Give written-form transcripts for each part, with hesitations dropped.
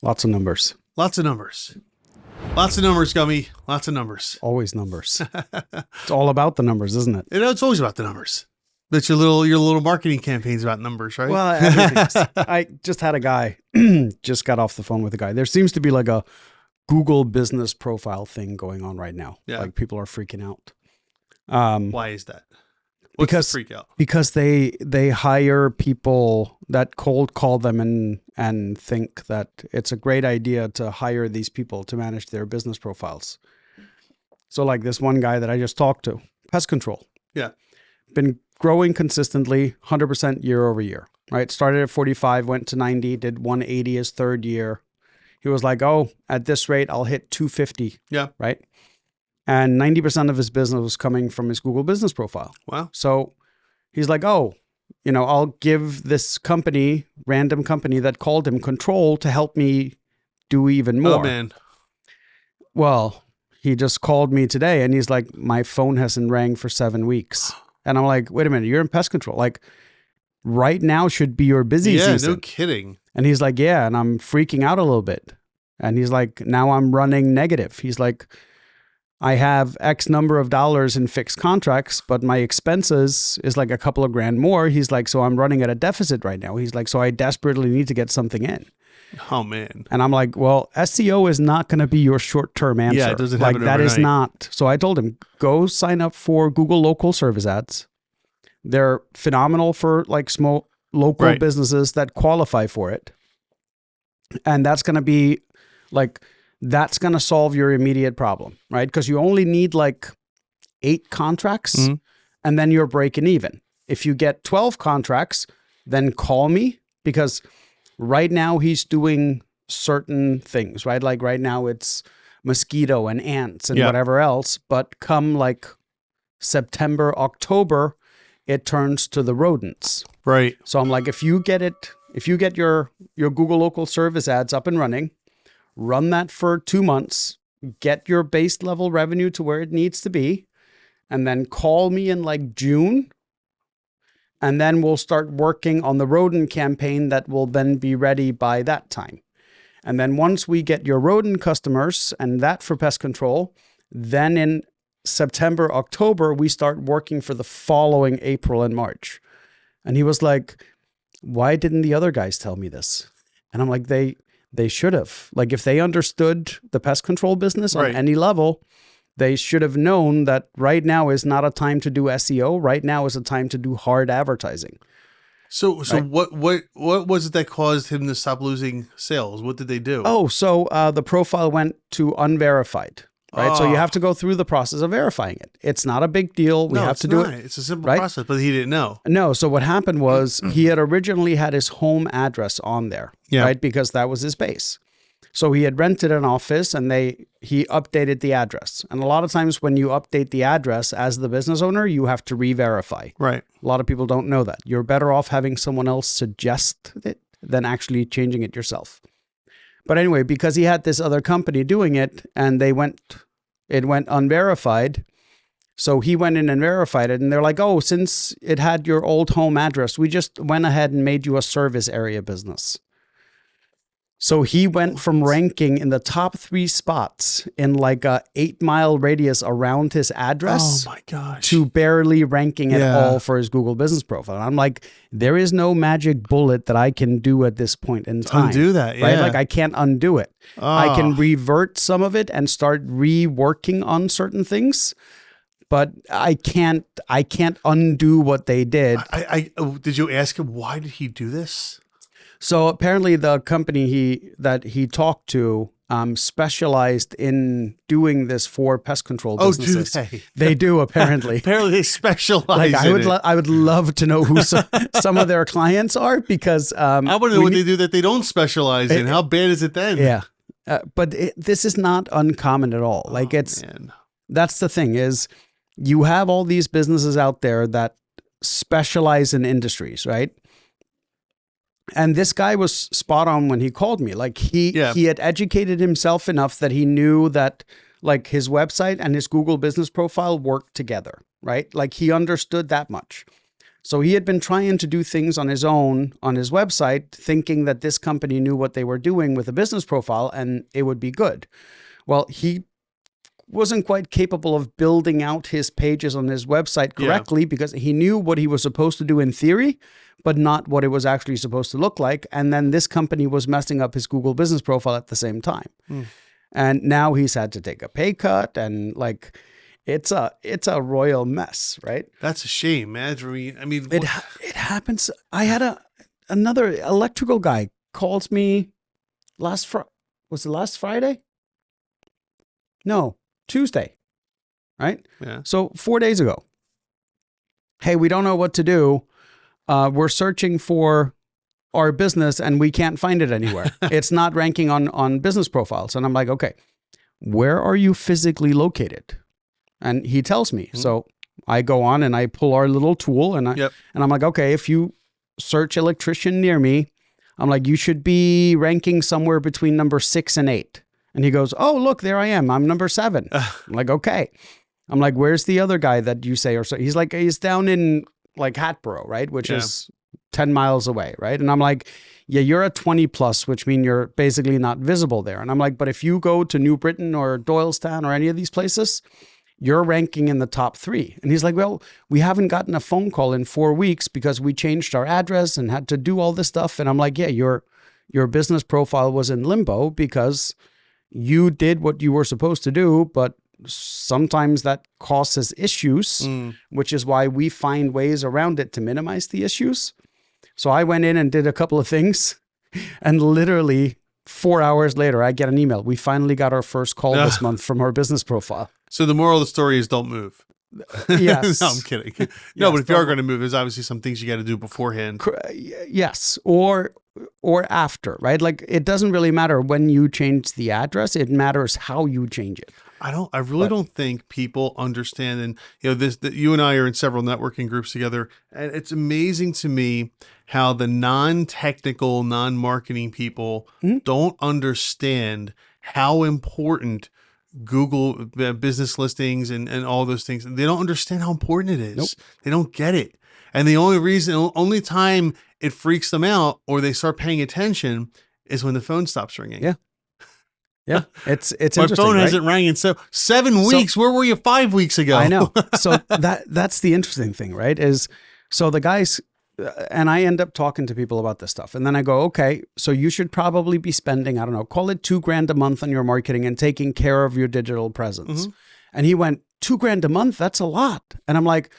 Lots of numbers. Lots of numbers. Lots of numbers, Gummy. Lots of numbers. Always numbers. It's all about the numbers, isn't it? You know, it's always about the numbers. But your little marketing campaign's about numbers, right? Well, everything's. I just had a guy, just got off the phone with a guy. There seems to be like a Google business profile thing going on right now. Yeah. Like people are freaking out. Why is that? What's the freak out? Because they hire people that cold call them and think that it's a great idea to hire these people to manage their business profiles. So like this one guy that I just talked to, pest control. Yeah. Been growing consistently 100% year over year, right? Started at 45, went to 90, did 180 his third year. He was like, oh, at this rate, I'll hit 250. Yeah. Right. And 90% of his business was coming from his Google business profile. Wow. So he's like, oh, I'll give this random company that called him control to help me do even more. Oh, man. Well, he just called me today and he's like, my phone hasn't rang for 7 weeks. And I'm like, wait a minute, you're in pest control. Like right now should be your busy season. Yeah, no kidding. And he's like, yeah, and I'm freaking out a little bit. And he's like, now I'm running negative. He's like, I have X number of dollars in fixed contracts, but my expenses is like a couple of grand more. He's like, so I'm running at a deficit right now. He's like, so I desperately need to get something in. Oh, man. And I'm like, well, SEO is not going to be your short-term answer. Yeah, it doesn't happen that is overnight. not. So I told him, go sign up for Google local service ads. They're phenomenal for like small local Right. businesses that qualify for it. And that's going to be like, that's going to solve your immediate problem, right? Because you only need like 8 contracts Mhm. and then you're breaking even. If you get 12 contracts, then call me, because right now he's doing certain things, right? Like right now it's mosquito and ants and Yeah. whatever else. But come like September, October, it turns to the rodents. Right. So I'm like, if you get your Google local service ads up and running, run that for 2 months, get your base level revenue to where it needs to be, and then call me in like June. And then we'll start working on the rodent campaign that will then be ready by that time. And then once we get your rodent customers and that for pest control, then in September, October, we start working for the following April and March. And he was like, why didn't the other guys tell me this? And I'm like, they should have. Like if they understood the pest control business on Right. any level, they should have known that right now is not a time to do SEO. Right now is a time to do hard advertising. So Right. what was it that caused him to stop losing sales? What did they do? Oh, so the profile went to unverified, right? So you Oh. have to go through the process of verifying it. It's not a big deal. We No, have it's to do not. it. It's a simple right? process, but he didn't know. No, so what happened was he had originally had his home address on there, Yeah. right? Because that was his base. So he had rented an office and he updated the address. And a lot of times when you update the address as the business owner, you have to re-verify. Right. A lot of people don't know that. You're better off having someone else suggest it than actually changing it yourself. But anyway, because he had this other company doing it and it went unverified. So he went in and verified it and they're like, oh, since it had your old home address, we just went ahead and made you a service area business. So he went from ranking in the top 3 spots in like a 8-mile radius around his address Oh my gosh. to barely ranking at Yeah. all for his Google business profile. And I'm like, there is no magic bullet that I can do at this point in time. Undo that, Right? yeah. Like I can't undo it. I can Oh. revert some of it and start reworking on certain things, but I can't undo what they did. Did you ask him why did he do this? So apparently the company he talked to specialized in doing this for pest control Oh, do businesses. they? They do apparently. Apparently they specialize Like I in would, it. I would love to know who some of their clients are, because I want to know what they do that they don't specialize in. How bad is it then? Yeah, but this is not uncommon at all. Like Man. that's the thing is, you have all these businesses out there that specialize in industries, right? And this guy was spot on when he called me. Like he had educated himself enough that he knew that like his website and his Google business profile worked together, right? Like he understood that much. So he had been trying to do things on his own on his website, thinking that this company knew what they were doing with a business profile and it would be good. Well, he wasn't quite capable of building out his pages on his website correctly because he knew what he was supposed to do in theory, but not what it was actually supposed to look like. And then this company was messing up his Google business profile at the same time. And now he's had to take a pay cut and like, it's a royal mess, right? That's a shame, man. I mean, It happens. I had another electrical guy calls me was it last Friday? No, Tuesday, right? Yeah. So 4 days ago. Hey, we don't know what to do. We're searching for our business and we can't find it anywhere. It's not ranking on business profiles. And I'm like, okay, where are you physically located? And he tells me. So I go on and I pull our little tool and and I'm like, okay, if you search electrician near me, I'm like, you should be ranking somewhere between number 6 and 8. And he goes, oh, look, there I am. I'm number 7. I'm like, okay. I'm like, where's the other guy that you say? Or so he's like, he's down in like Hatboro, right? Which is 10 miles away, right? And I'm like, yeah, you're a 20 plus, which means you're basically not visible there. And I'm like, but if you go to New Britain or Doylestown or any of these places, you're ranking in the top 3. And he's like, well, we haven't gotten a phone call in 4 weeks because we changed our address and had to do all this stuff. And I'm like, yeah, your business profile was in limbo because you did what you were supposed to do, but sometimes that causes issues, which is why we find ways around it to minimize the issues. So I went in and did a couple of things, and literally 4 hours later, I get an email. We finally got our first call this month from our business profile. So the moral of the story is don't move. Yes. No, I'm kidding. No, but if you are going to move, there's obviously some things you got to do beforehand. Yes. Or after, right? Like it doesn't really matter when you change the address. It matters how you change it. I really don't think people understand. And you and I are in several networking groups together, and it's amazing to me how the non-technical, non-marketing people don't understand how important Google business listings and all those things. They don't understand how important it is. Nope. They don't get it. And the only time it freaks them out or they start paying attention is when the phone stops ringing. Yeah. Yeah. It's My interesting. phone right? hasn't rang in 7 weeks. Where were you 5 weeks ago? I know. So that's the interesting thing, right? So the guys, and I end up talking to people about this stuff. And then I go, okay, so you should probably be spending, I don't know, call it $2,000 a month on your marketing and taking care of your digital presence. And he went, $2,000 a month? That's a lot. And I'm like,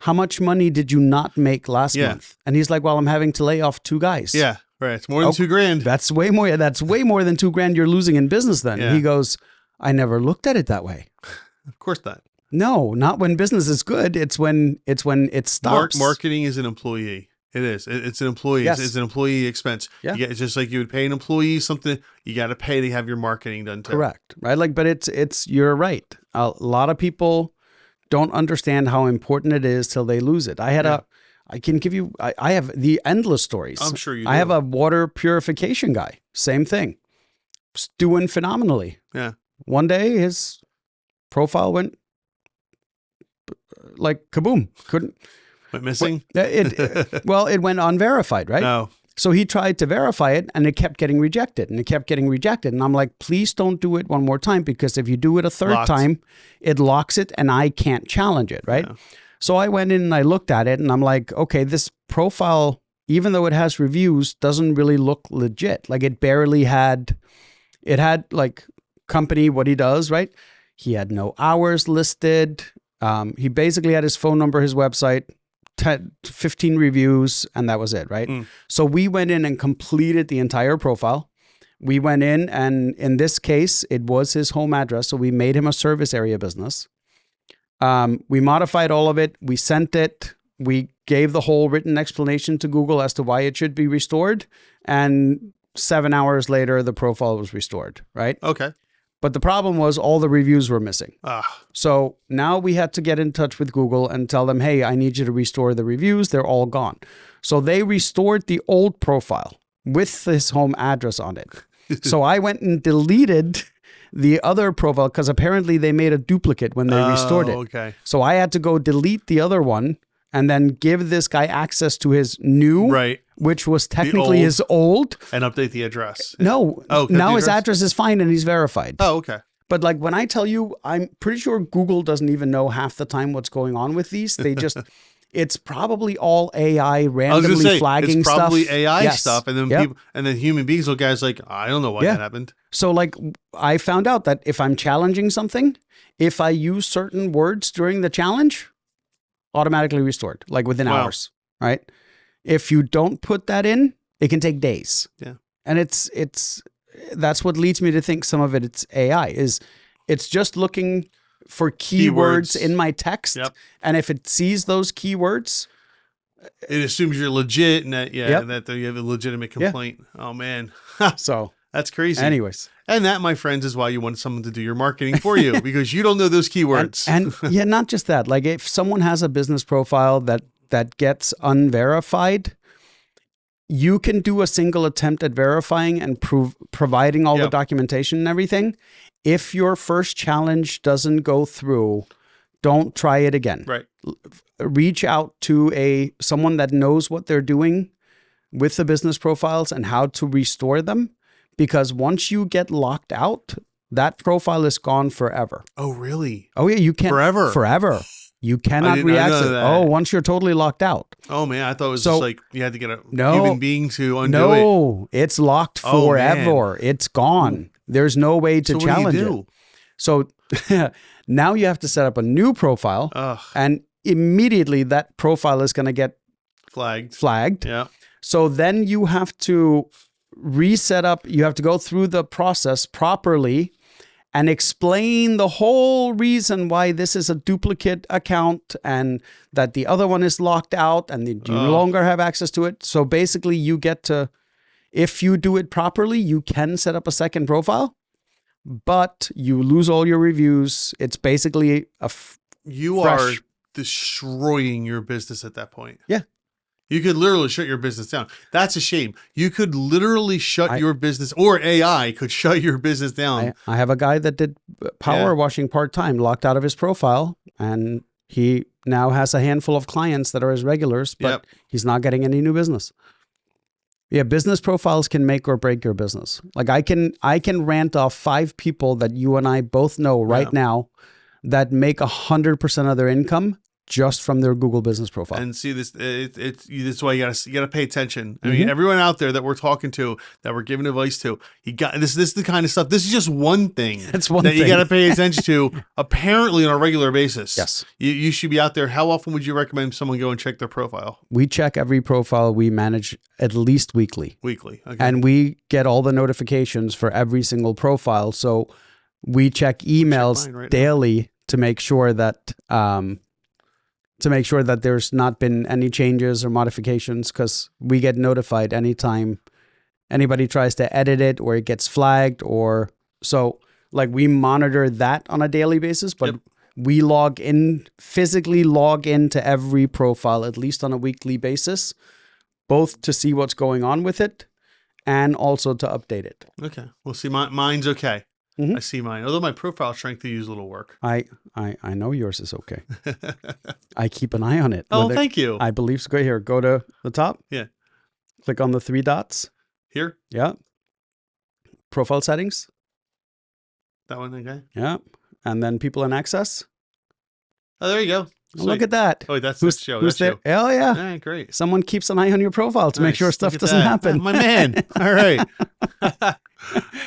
how much money did you not make last month? And he's like, well, I'm having to lay off 2 guys. Yeah, right. It's more than $2,000. That's way more. That's way more than $2,000 you're losing in business then. Yeah. He goes, I never looked at it that way. Of course not. No, not when business is good. It's when it stops. Marketing is an employee. It is. It's an employee. Yes. It's an employee expense. Yeah. It's just like you would pay an employee something. You got to pay to have your marketing done too. Correct. Right. Like, but it's you're right. A lot of people don't understand how important it is till they lose it. I can give you, I have the endless stories. I'm sure you do. I have a water purification guy. Same thing. Just doing phenomenally. Yeah. One day his profile went like kaboom. Couldn't. Went missing? Well, it went unverified, right? No. So he tried to verify it and it kept getting rejected and it kept getting rejected. And I'm like, please don't do it one more time because if you do it a third time, it locks it and I can't challenge it, right? Yeah. So I went in and I looked at it and I'm like, okay, this profile, even though it has reviews, doesn't really look legit. Like it had like company, what he does, right? He had no hours listed. He basically had his phone number, his website, 15 reviews, and that was it, right? So we went in and completed the entire profile. We went in and in this case, it was his home address. So we made him a service area business. We modified all of it. We sent it. We gave the whole written explanation to Google as to why it should be restored. And 7 hours later, the profile was restored, right? Okay. But the problem was all the reviews were missing. So now we had to get in touch with Google and tell them, hey, I need you to restore the reviews. They're all gone. So they restored the old profile with his home address on it. So I went and deleted the other profile because apparently they made a duplicate when they restored it. Okay. So I had to go delete the other one and then give this guy access to his new, Right. which was technically old. his old. And update the address. No, Oh, kept now the his address? address is fine and he's verified. Oh, okay. But like when I tell you, I'm pretty sure Google doesn't even know half the time what's going on with these. They just, it's probably all AI I was randomly gonna say flagging it's probably stuff. AI Yes. stuff, and then Yep. people, and then human beings look guys like, I don't know why that happened. So like I found out that if I'm challenging something, if I use certain words during the challenge, automatically restored, like within hours, right? If you don't put that in, it can take days. Yeah. And that's what leads me to think some of it's AI is it's just looking for keywords in my text. Yep. And if it sees those keywords, It assumes you're legit and that Yep. that you have a legitimate complaint. Oh man, so that's crazy. anyways. And that, my friends, is why you want someone to do your marketing for you because you don't know those keywords. And yeah, not just that. Like if someone has a business profile that gets unverified, you can do a single attempt at verifying and providing all the Yep. documentation and everything. If your first challenge doesn't go through, don't try it again. Right. Reach out to someone that knows what they're doing with the business profiles and how to restore them. Because once you get locked out, that profile is gone forever. Oh, really? Oh yeah, you can't forever. You cannot did not know re-access. that. Oh, once you're totally locked out. Oh man, I thought it was So- just like you had to get a No. human being to undo it. No, it's locked Oh, forever. It's gone. There's no way to So what do challenge you it. do? So now you have to set up a new profile, Ugh, and immediately that profile is going to get flagged. flagged. Yeah. So then you have to reset up, you have to go through the process properly and explain the whole reason why this is a duplicate account and that the other one is locked out and you no longer have access to it. So basically you get to, if you do it properly, you can set up a second profile, but you lose all your reviews. It's basically You fresh. are destroying your business at that point. Yeah. You could literally shut your business down. That's a shame. You could literally shut your business, or AI could shut your business down. I have a guy that did power washing part-time, locked out of his profile, and he now has a handful of clients that are his regulars, but he's not getting any new business. Yeah, business profiles can make or break your business. Like I can rant off 5 people that you and I both know right now that make 100% of their income just from their Google business profile. And see this, it's why you gotta pay attention. I mean, everyone out there that we're talking to, that we're giving advice to, you got this. This is the kind of stuff. This is just one thing. It's one that thing you got to pay attention to. Apparently, on a regular basis. Yes, you should be out there. How often would you recommend someone go and check their profile? we check every profile we manage at least weekly. Weekly, okay. And we get all the notifications for every single profile. So we check emails mine right now. daily to make sure that there's not been any changes or modifications, because we get notified anytime anybody tries to edit it or it gets flagged, or so like we monitor that on a daily basis, but we physically log into every profile at least on a weekly basis, both to see what's going on with it and also to update it. Okay. Well, see, mine's okay. Mhm. I see mine. Although my profile strength to use a little work. I know yours is okay. I keep an eye on it. Oh, thank you. I believe so. Go here. Go to the top. Yeah. Click on the 3 dots. Here? Yeah. Profile settings. That one, okay. Yeah. And then people in access. Oh, there you go. Oh, look at that. Oh, that's Who's the show. Who's That's there? you. Oh, yeah. All right, great. Someone keeps an eye on your profile to make Nice. sure Look stuff at doesn't that. happen. My man. All right.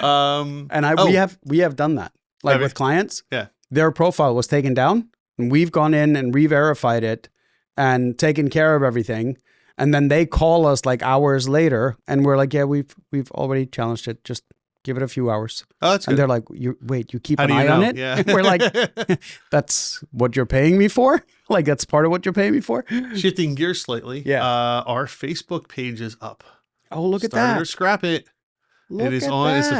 And we have done that. Like Have you? with clients. Yeah. Their profile was taken down and we've gone in and re-verified it and taken care of everything. And then they call us like hours later and we're like, yeah, we've already challenged it. Just give it a few hours. Oh, that's good. And they're like, you keep How an do you eye on know? it? Yeah. We're like, that's what you're paying me for? Like, that's part of what you're paying me for? Shifting gears slightly. Yeah. Our Facebook page is up. Oh, look at Started that. or scrap it. Look it is at on. that. It's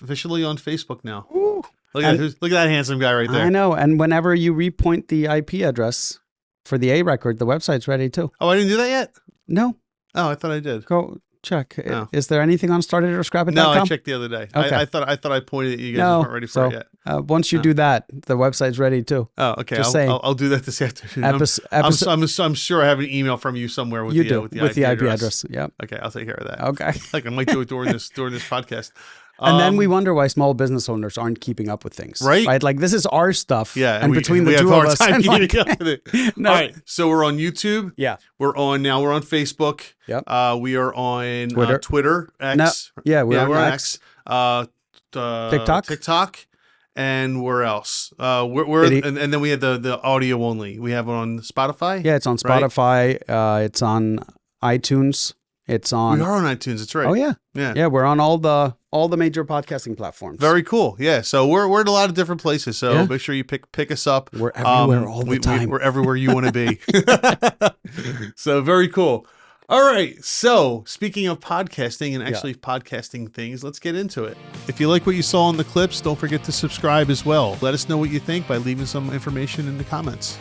officially on Facebook now. Ooh. Look at that handsome guy right there. I know. And whenever you repoint the IP address for the A record, the website's ready too. Oh, I didn't do that yet. No, Oh, I thought I did. go check. No. Is there anything on startitorscrapit.com? No, I checked the other day. Okay. I thought I pointed at you guys weren't ready for it yet. Once you do that, the website's ready too. Oh, okay. Just saying. I'll do that this afternoon. I'm sure I have an email from you somewhere with the IP address. Yeah. Okay, I'll take care of that. Okay. Like I might do it during this podcast. And then we wonder why small business owners aren't keeping up with things. Right? Like this is our stuff. Yeah. And between the two of us. No. All right. So we're on YouTube. Yeah. We're on Facebook. Yep. We are on Twitter. X. No, yeah, we're on X. TikTok. And where else? And then we had the audio only. We have it on Spotify. Yeah, it's on Spotify. Right? It's on iTunes. It's on. We are on iTunes. That's right. Oh yeah, yeah. Yeah, we're on all the major podcasting platforms. Very cool. Yeah, so we're in a lot of different places. So make sure you pick us up. We're everywhere all the time. We're everywhere you want to be. So very cool. All right. So speaking of podcasting and actually podcasting things, let's get into it. If you like what you saw in the clips, don't forget to subscribe as well. Let us know what you think by leaving some information in the comments.